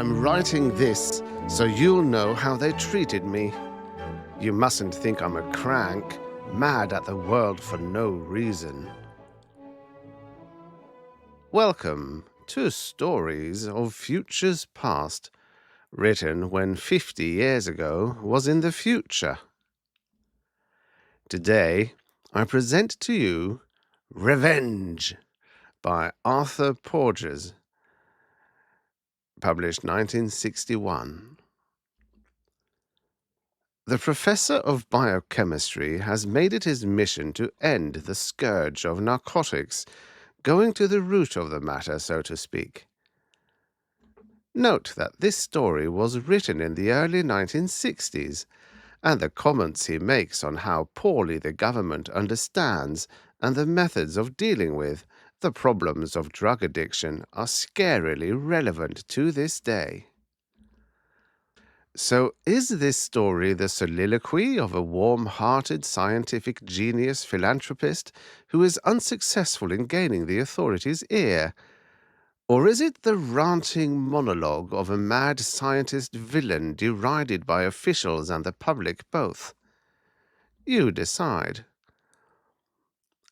I'm writing this so you'll know how they treated me. You mustn't think I'm a crank, mad at the world for no reason. Welcome to Stories of Futures Past, written when 50 years ago was in the future. Today, I present to you Revenge by Arthur Porges, published 1961. The professor of biochemistry has made it his mission to end the scourge of narcotics, going to the root of the matter, so to speak. Note that this story was written in the early 1960s, and the comments he makes on how poorly the government understands and the methods of dealing with the problems of drug addiction are scarily relevant to this day. So is this story the soliloquy of a warm-hearted scientific genius philanthropist who is unsuccessful in gaining the authorities' ear? Or is it the ranting monologue of a mad scientist villain derided by officials and the public both? You decide.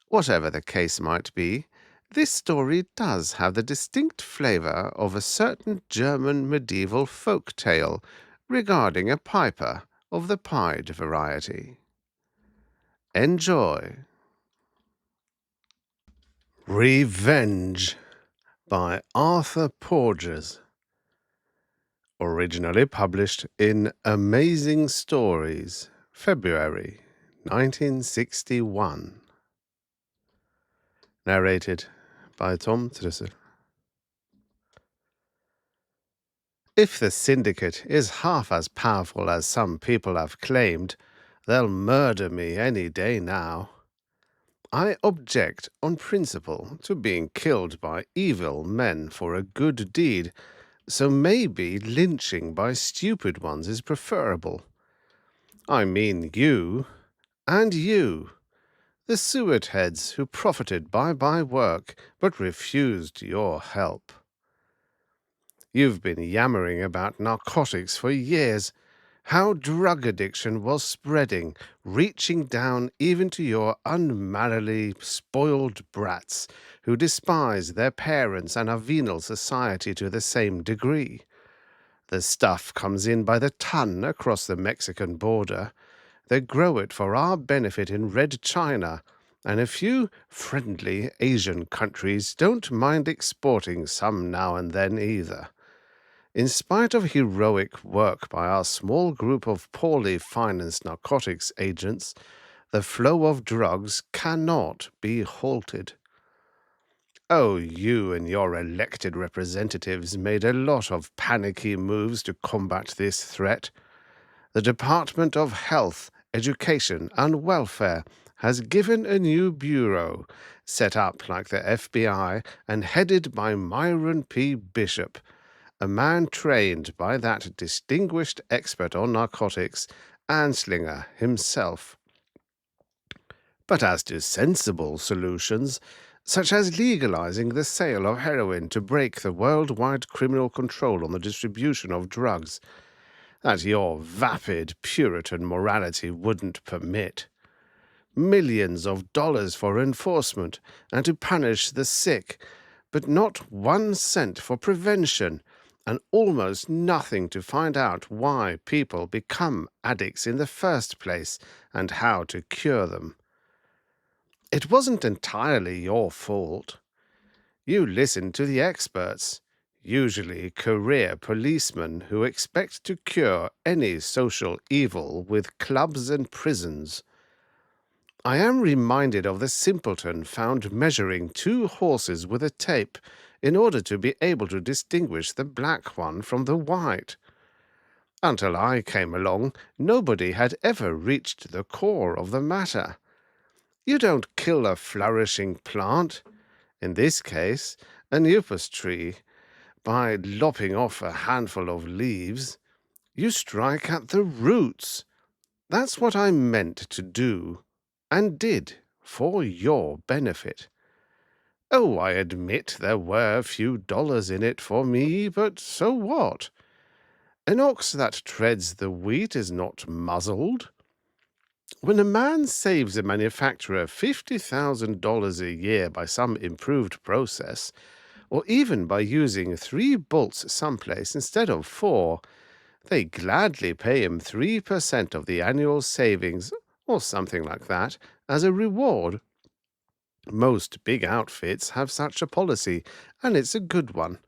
Whatever the case might be, this story does have the distinct flavour of a certain German medieval folk tale regarding a piper of the pied variety. Enjoy. Revenge by Arthur Porges, originally published in Amazing Stories, February 1961. Narrated by Tom Trissel. If the syndicate is half as powerful as some people have claimed, they'll murder me any day now. I object on principle to being killed by evil men for a good deed, so maybe lynching by stupid ones is preferable. I mean you, and you, the suet heads who profited by my work but refused your help. You've been yammering about narcotics for years, how drug addiction was spreading, reaching down even to your unmannerly, spoiled brats who despise their parents and our venal society to the same degree. The stuff comes in by the ton across the Mexican border. They grow it for our benefit in Red China, and a few friendly Asian countries don't mind exporting some now and then either. In spite of heroic work by our small group of poorly financed narcotics agents, the flow of drugs cannot be halted. Oh, you and your elected representatives made a lot of panicky moves to combat this threat. The Department of Health, Education and Welfare has given a new bureau, set up like the FBI and headed by Myron P. Bishop, a man trained by that distinguished expert on narcotics, Anslinger himself. But as to sensible solutions, such as legalizing the sale of heroin to break the worldwide criminal control on the distribution of drugs, that your vapid Puritan morality wouldn't permit. Millions of dollars for enforcement and to punish the sick, but not 1 cent for prevention, and almost nothing to find out why people become addicts in the first place and how to cure them. It wasn't entirely your fault. You listened to the experts, usually career policemen who expect to cure any social evil with clubs and prisons. I am reminded of the simpleton found measuring 2 horses with a tape in order to be able to distinguish the black one from the white. Until I came along, nobody had ever reached the core of the matter. You don't kill a flourishing plant, in this case an upas tree, by lopping off a handful of leaves. You strike at the roots. That's what I meant to do, and did, for your benefit. Oh, I admit there were a few dollars in it for me, but so what? An ox that treads the wheat is not muzzled. When a man saves a manufacturer $50,000 a year by some improved process, or even by using 3 bolts someplace instead of 4, they gladly pay him 3% of the annual savings, or something like that, as a reward. Most big outfits have such a policy, and it's a good one.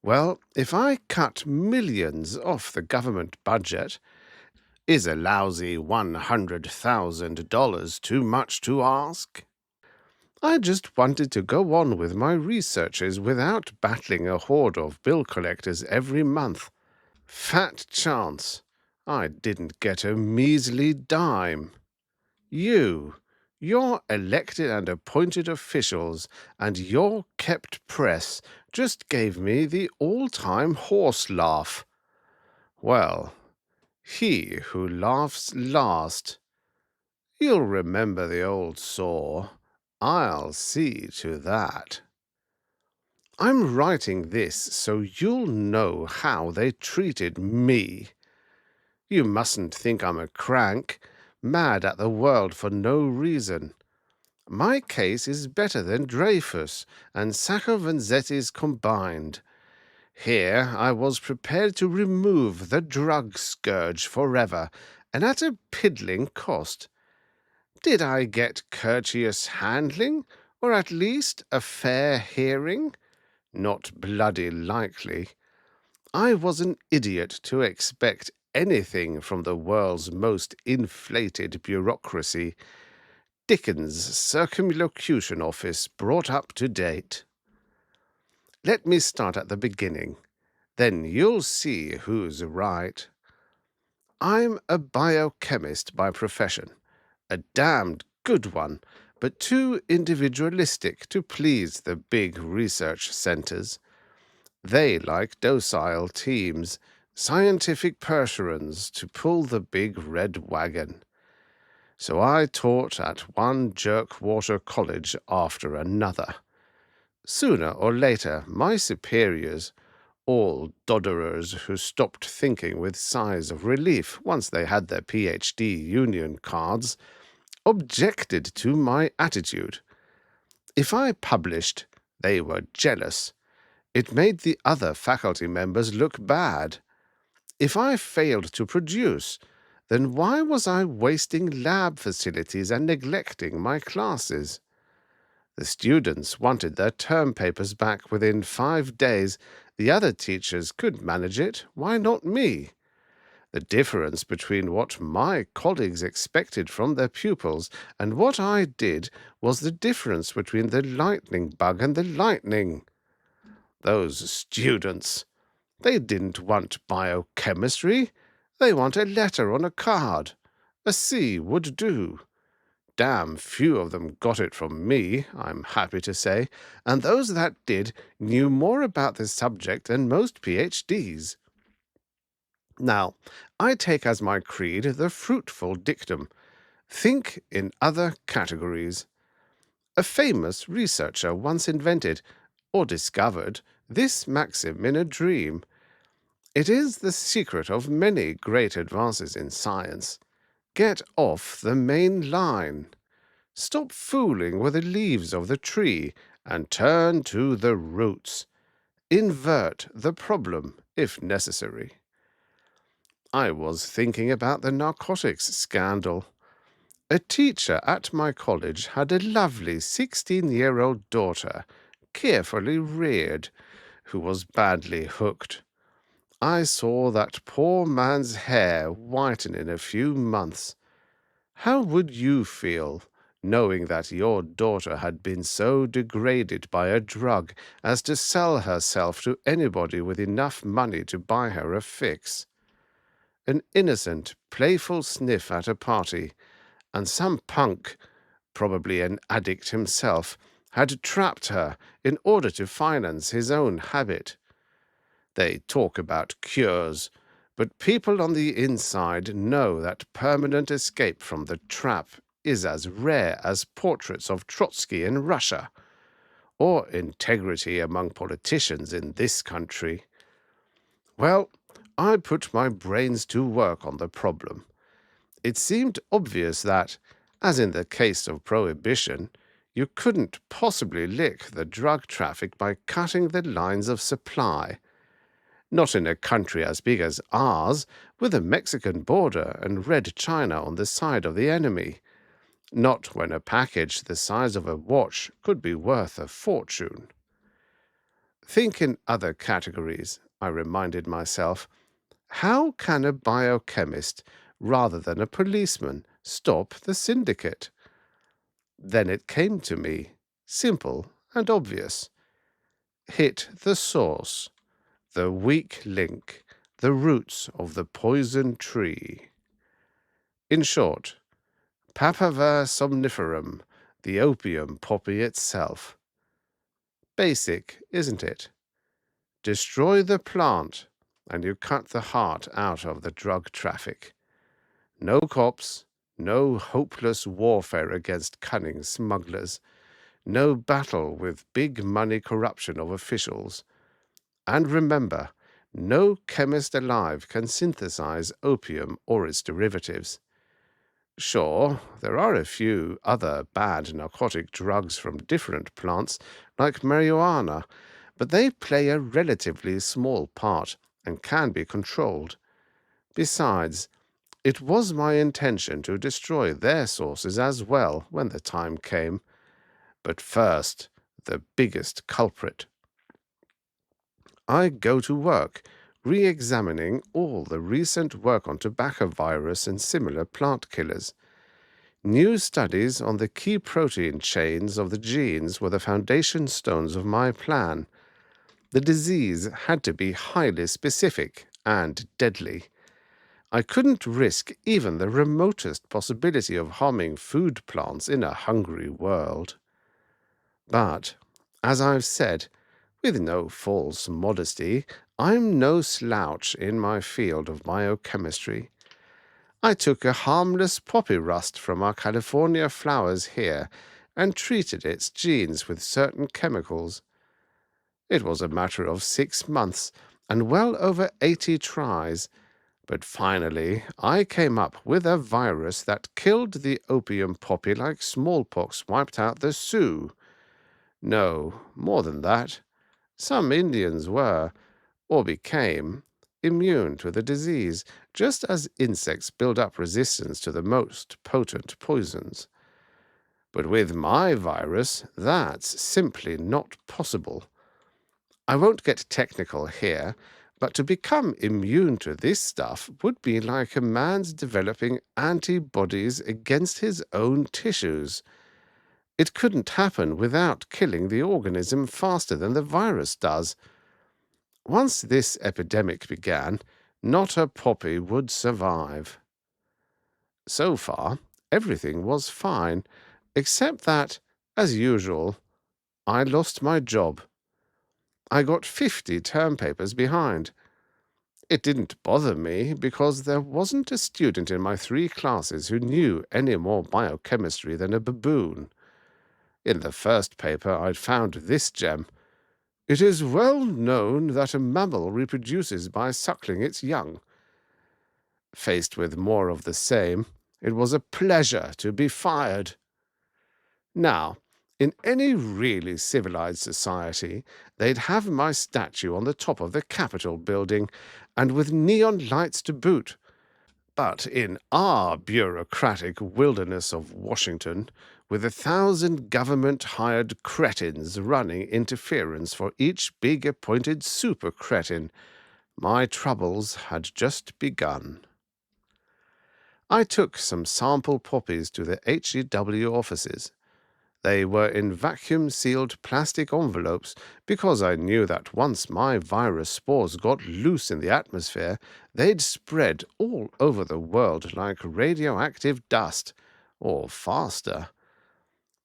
Well, if I cut millions off the government budget, is a lousy $100,000 too much to ask? I just wanted to go on with my researches without battling a horde of bill collectors every month. Fat chance I didn't get a measly dime. Your elected and appointed officials and your kept press just gave me the all-time horse laugh. Well, he who laughs last. You'll remember the old saw. I'll see to that. I'm writing this so you'll know how they treated me. You mustn't think I'm a crank, mad at the world for no reason. My case is better than Dreyfus and Sacco Vanzetti's combined. Here I was prepared to remove the drug scourge forever, and at a piddling cost. Did I get courteous handling, or at least a fair hearing? Not bloody likely. I was an idiot to expect anything from the world's most inflated bureaucracy. Dickens' circumlocution office brought up to date. Let me start at the beginning. Then you'll see who's right. I'm a biochemist by profession. A damned good one, but too individualistic to please the big research centers. They like docile teams, scientific Percherons to pull the big red wagon. So I taught at one jerkwater college after another. Sooner or later, my superiors, all dodderers who stopped thinking with sighs of relief once they had their PhD union cards, objected to my attitude. If I published, they were jealous. It made the other faculty members look bad. If I failed to produce, then why was I wasting lab facilities and neglecting my classes? The students wanted their term papers back within 5 days. The other teachers could manage it. Why not me? The difference between what my colleagues expected from their pupils and what I did was the difference between the lightning bug and the lightning. Those students, they didn't want biochemistry. They want a letter on a card. A C would do. Damn few of them got it from me, I'm happy to say, and those that did knew more about the subject than most PhDs. Now, I take as my creed the fruitful dictum, think in other categories. A famous researcher once invented, or discovered, this maxim in a dream. It is the secret of many great advances in science. Get off the main line. Stop fooling with the leaves of the tree and turn to the roots. Invert the problem, if necessary. I was thinking about the narcotics scandal. A teacher at my college had a lovely 16-year-old daughter, carefully reared, who was badly hooked. I saw that poor man's hair whiten in a few months. How would you feel, knowing that your daughter had been so degraded by a drug as to sell herself to anybody with enough money to buy her a fix? An innocent, playful sniff at a party, and some punk, probably an addict himself, had trapped her in order to finance his own habit. They talk about cures, but people on the inside know that permanent escape from the trap is as rare as portraits of Trotsky in Russia, or integrity among politicians in this country. Well, I put my brains to work on the problem. It seemed obvious that, as in the case of prohibition, you couldn't possibly lick the drug traffic by cutting the lines of supply. Not in a country as big as ours, with a Mexican border and Red China on the side of the enemy. Not when a package the size of a watch could be worth a fortune. Think in other categories, I reminded myself. How can a biochemist, rather than a policeman, stop the syndicate? Then it came to me, simple and obvious. Hit the source, the weak link, the roots of the poison tree. In short, Papaver somniferum, the opium poppy itself. Basic, isn't it? Destroy the plant, and you cut the heart out of the drug traffic. No cops, no hopeless warfare against cunning smugglers, no battle with big money corruption of officials. And remember, no chemist alive can synthesize opium or its derivatives. Sure, there are a few other bad narcotic drugs from different plants, like marijuana, but they play a relatively small part and can be controlled. Besides, it was my intention to destroy their sources as well when the time came. But first, the biggest culprit. I go to work, re-examining all the recent work on tobacco virus and similar plant killers. New studies on the key protein chains of the genes were the foundation stones of my plan. The disease had to be highly specific and deadly. I couldn't risk even the remotest possibility of harming food plants in a hungry world. But, as I've said, with no false modesty, I'm no slouch in my field of biochemistry. I took a harmless poppy rust from our California flowers here and treated its genes with certain chemicals. It was a matter of 6 months and well over 80 tries, but finally I came up with a virus that killed the opium poppy like smallpox wiped out the Sioux. No, more than that. Some Indians were, or became, immune to the disease, just as insects build up resistance to the most potent poisons. But with my virus, that's simply not possible. I won't get technical here, but to become immune to this stuff would be like a man's developing antibodies against his own tissues. It couldn't happen without killing the organism faster than the virus does. Once this epidemic began, not a poppy would survive. So far, everything was fine, except that, as usual, I lost my job. I got 50 term papers behind. It didn't bother me because there wasn't a student in my 3 classes who knew any more biochemistry than a baboon. In the first paper I'd found this gem. It is well known that a mammal reproduces by suckling its young. Faced with more of the same, it was a pleasure to be fired. Now, in any really civilized society, they'd have my statue on the top of the Capitol building, and with neon lights to boot. But in our bureaucratic wilderness of Washington, with 1,000 government-hired cretins running interference for each big appointed super-cretin, my troubles had just begun. I took some sample poppies to the HEW offices. They were in vacuum-sealed plastic envelopes because I knew that once my virus spores got loose in the atmosphere, they'd spread all over the world like radioactive dust, or faster.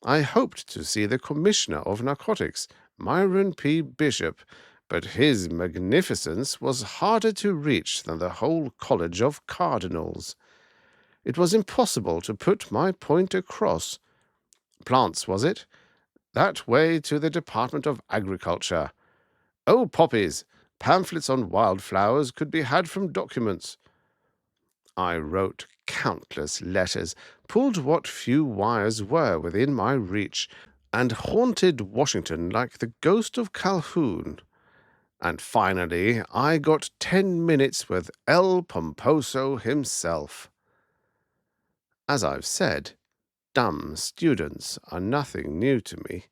I hoped to see the Commissioner of Narcotics, Myron P. Bishop, but his magnificence was harder to reach than the whole College of Cardinals. It was impossible to put my point across. Plants, was it? That way to the Department of Agriculture. Oh, poppies! Pamphlets on wildflowers could be had from documents. I wrote countless letters, pulled what few wires were within my reach, and haunted Washington like the ghost of Calhoun. And finally, I got 10 minutes with El Pomposo himself. As I've said, dumb students are nothing new to me,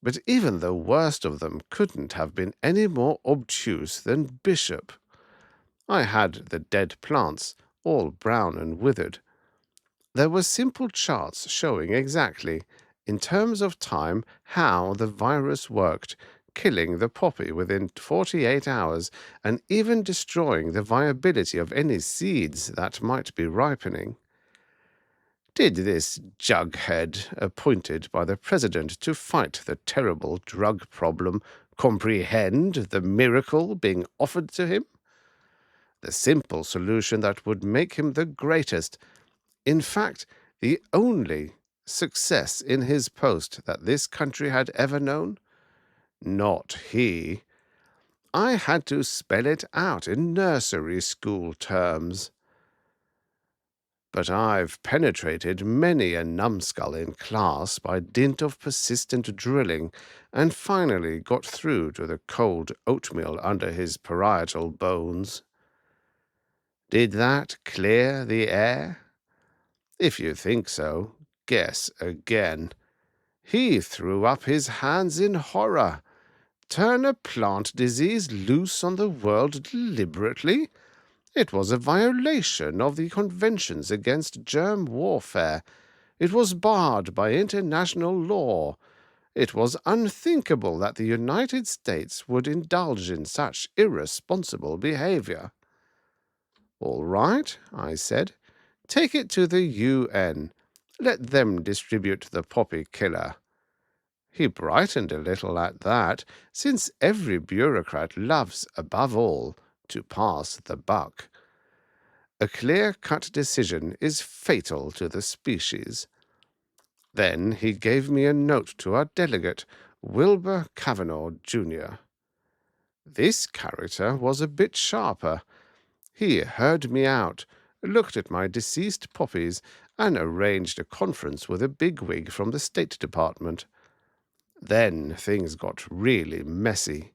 but even the worst of them couldn't have been any more obtuse than Bishop. I had the dead plants, all brown and withered. There were simple charts showing exactly, in terms of time, how the virus worked, killing the poppy within 48 hours and even destroying the viability of any seeds that might be ripening. Did this jughead, appointed by the president to fight the terrible drug problem, comprehend the miracle being offered to him? The simple solution that would make him the greatest, in fact, the only success in his post that this country had ever known? Not he. I had to spell it out in nursery school terms. But I've penetrated many a numbskull in class by dint of persistent drilling, and finally got through to the cold oatmeal under his parietal bones. Did that clear the air? If you think so, guess again. He threw up his hands in horror. Turn a plant disease loose on the world deliberately? It was a violation of the conventions against germ warfare. It was barred by international law. It was unthinkable that the United States would indulge in such irresponsible behavior. All right, I said. Take it to the UN. Let them distribute the poppy killer. He brightened a little at that, since every bureaucrat loves, above all, to pass the buck. A clear-cut decision is fatal to the species. Then he gave me a note to our delegate, Wilbur Cavanaugh, Jr. This character was a bit sharper. He heard me out, looked at my deceased poppies, and arranged a conference with a bigwig from the State Department. Then things got really messy.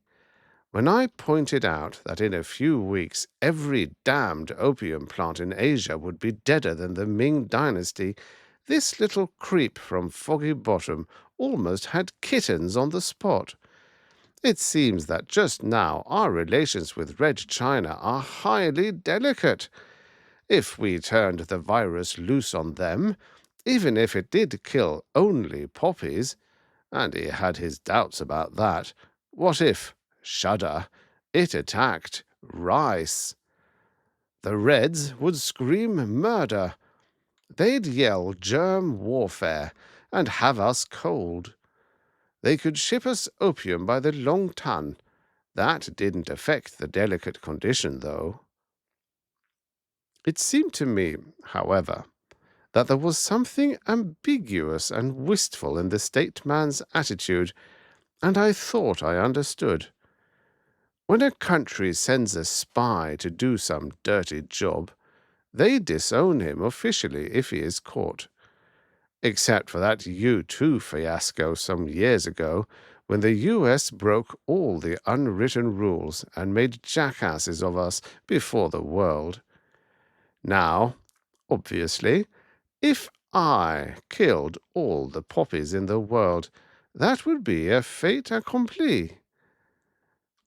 When I pointed out that in a few weeks every damned opium plant in Asia would be deader than the Ming Dynasty, this little creep from Foggy Bottom almost had kittens on the spot. It seems that just now our relations with Red China are highly delicate. If we turned the virus loose on them, even if it did kill only poppies, and he had his doubts about that, what if, shudder, it attacked rice? The Reds would scream murder. They'd yell germ warfare and have us cold. They could ship us opium by the long ton. That didn't affect the delicate condition, though. It seemed to me, however, that there was something ambiguous and wistful in the statesman's attitude, and I thought I understood. When a country sends a spy to do some dirty job, they disown him officially if he is caught. Except for that U-2 fiasco some years ago, when the U.S. broke all the unwritten rules and made jackasses of us before the world. Now, obviously, if I killed all the poppies in the world, that would be a fait accompli.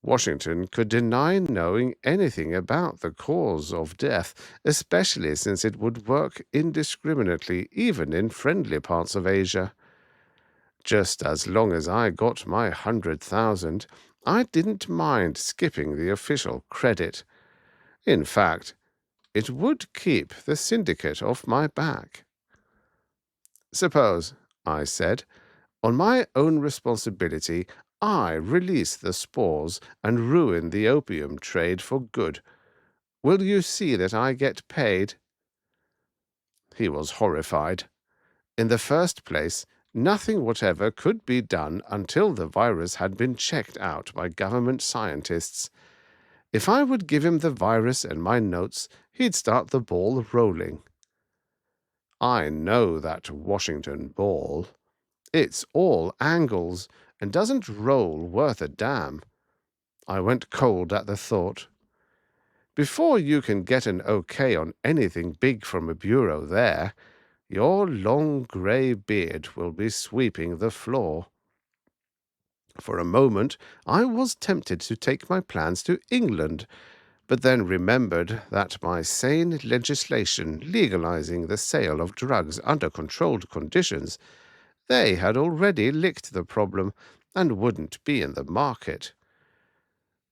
Washington could deny knowing anything about the cause of death, especially since it would work indiscriminately even in friendly parts of Asia. Just as long as I got my 100,000, I didn't mind skipping the official credit. In fact, it would keep the syndicate off my back. Suppose, I said, on my own responsibility, I release the spores and ruin the opium trade for good. Will you see that I get paid? He was horrified. In the first place, nothing whatever could be done until the virus had been checked out by government scientists. If I would give him the virus and my notes, he'd start the ball rolling. I know that Washington ball. It's all angles and doesn't roll worth a damn. I went cold at the thought. Before you can get an okay on anything big from a bureau there, your long grey beard will be sweeping the floor. For a moment I was tempted to take my plans to England, but then remembered that my sane legislation legalizing the sale of drugs under controlled conditions, they had already licked the problem and wouldn't be in the market.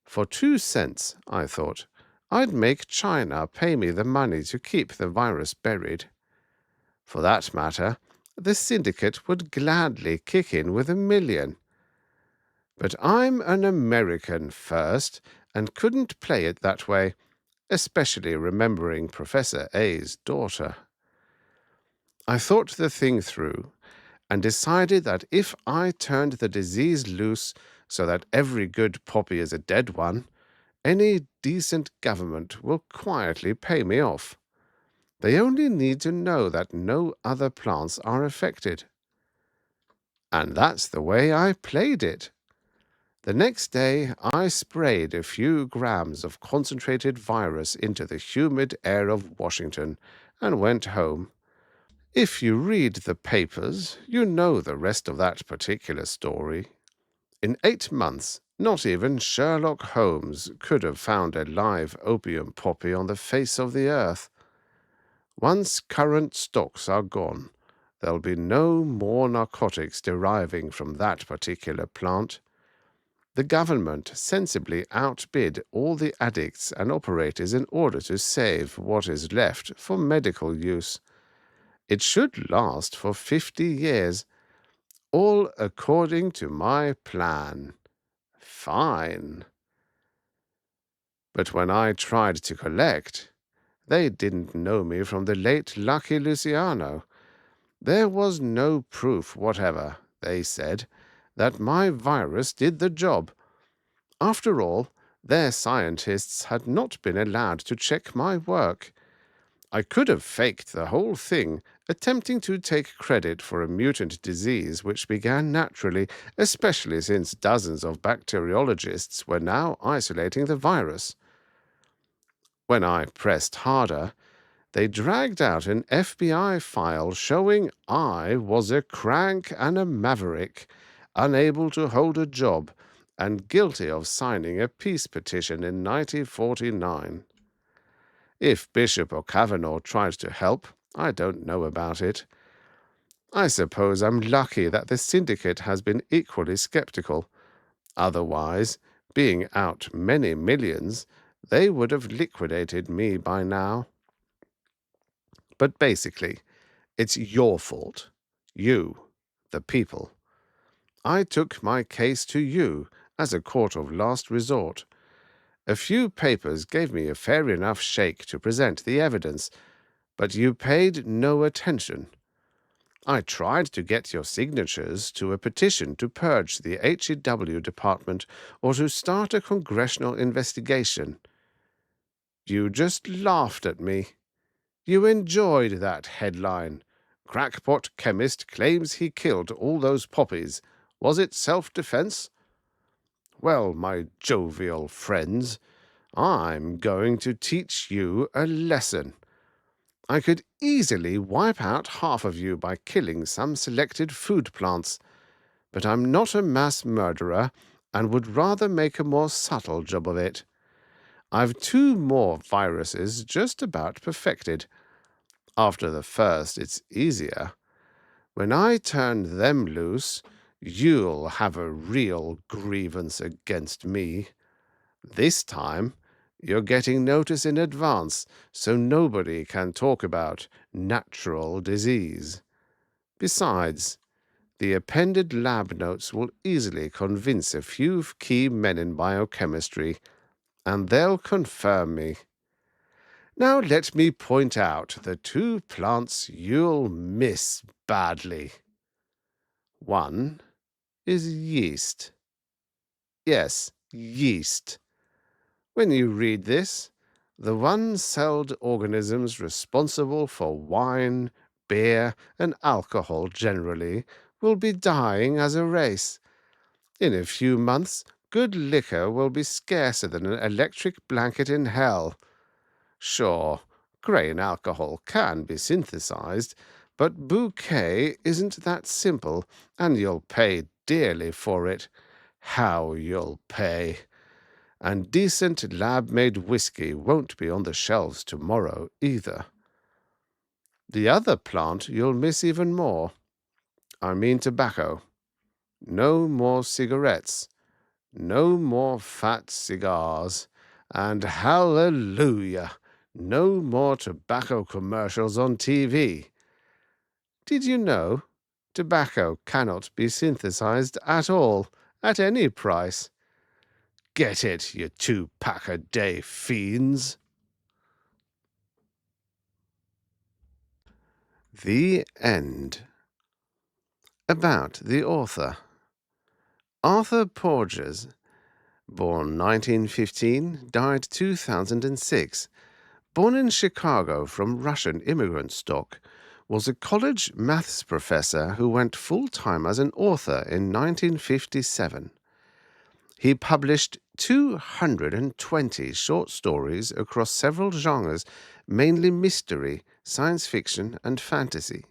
For 2 cents, I thought, I'd make China pay me the money to keep the virus buried. For that matter, the syndicate would gladly kick in with $1 million. But I'm an American first, and couldn't play it that way, especially remembering Professor A's daughter. I thought the thing through, and decided that if I turned the disease loose so that every good poppy is a dead one, any decent government will quietly pay me off. They only need to know that no other plants are affected. And that's the way I played it. The next day I sprayed a few grams of concentrated virus into the humid air of Washington and went home. If you read the papers, you know the rest of that particular story. In 8 months, not even Sherlock Holmes could have found a live opium poppy on the face of the earth. Once current stocks are gone, there'll be no more narcotics deriving from that particular plant. The government sensibly outbid all the addicts and operators in order to save what is left for medical use. It should last for 50 years, all according to my plan. Fine. But when I tried to collect, they didn't know me from the late Lucky Luciano. There was no proof whatever, they said, that my virus did the job. After all, their scientists had not been allowed to check my work. I could have faked the whole thing, attempting to take credit for a mutant disease which began naturally, especially since dozens of bacteriologists were now isolating the virus. When I pressed harder, they dragged out an FBI file showing I was a crank and a maverick, unable to hold a job, and guilty of signing a peace petition in 1949. If Bishop or Kavanaugh tried to help, I don't know about it. I suppose I'm lucky that the syndicate has been equally skeptical. Otherwise, being out many millions, they would have liquidated me by now. But basically, it's your fault. You, the people. I took my case to you as a court of last resort. A few papers gave me a fair enough shake to present the evidence, but you paid no attention. I tried to get your signatures to a petition to purge the HEW department or to start a congressional investigation. You just laughed at me. You enjoyed that headline. Crackpot chemist claims he killed all those poppies. Was it self-defense? Well, my jovial friends, I'm going to teach you a lesson. I could easily wipe out half of you by killing some selected food plants, but I'm not a mass murderer and would rather make a more subtle job of it. I've 2 more viruses just about perfected. After the first, it's easier. When I turn them loose, you'll have a real grievance against me. This time, you're getting notice in advance, so nobody can talk about natural disease. Besides, the appended lab notes will easily convince a few key men in biochemistry, and they'll confirm me. Now let me point out the 2 plants you'll miss badly. One is yeast. Yes, yeast. When you read this, the one-celled organisms responsible for wine, beer, and alcohol generally will be dying as a race. In a few months, good liquor will be scarcer than an electric blanket in hell. Sure, grain alcohol can be synthesized, but bouquet isn't that simple, and you'll pay dearly for it. How you'll pay! And decent lab-made whiskey won't be on the shelves tomorrow either. The other plant you'll miss even more. I mean tobacco. No more cigarettes. No more fat cigars. And hallelujah! No more tobacco commercials on TV. Did you know? Tobacco cannot be synthesized at all, at any price. Get it, you 2-pack-a-day fiends. The end. About the author. Arthur Porges, born 1915, died 2006, born in Chicago from Russian immigrant stock, was a college maths professor who went full-time as an author in 1957. He published 220 short stories across several genres, mainly mystery, science fiction, and fantasy.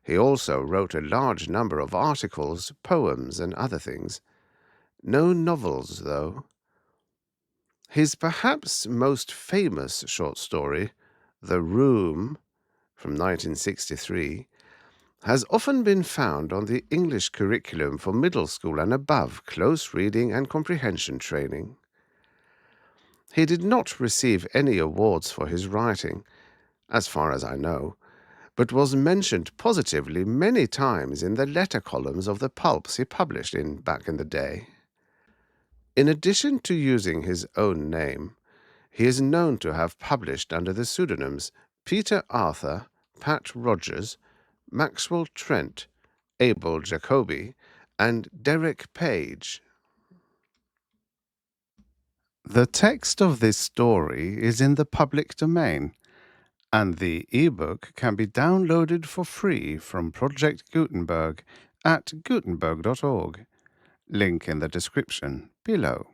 He also wrote a large number of articles, poems, and other things. No novels, though. His perhaps most famous short story, The Room, from 1963, has often been found on the English curriculum for middle school and above close reading and comprehension training. He did not receive any awards for his writing, as far as I know, but was mentioned positively many times in the letter columns of the pulps he published back in the day. In addition to using his own name, he is known to have published under the pseudonyms Peter Arthur, Pat Rogers, Maxwell Trent, Abel Jacobi, and Derek Page. The text of this story is in the public domain, and the ebook can be downloaded for free from Project Gutenberg at gutenberg.org. Link in the description below.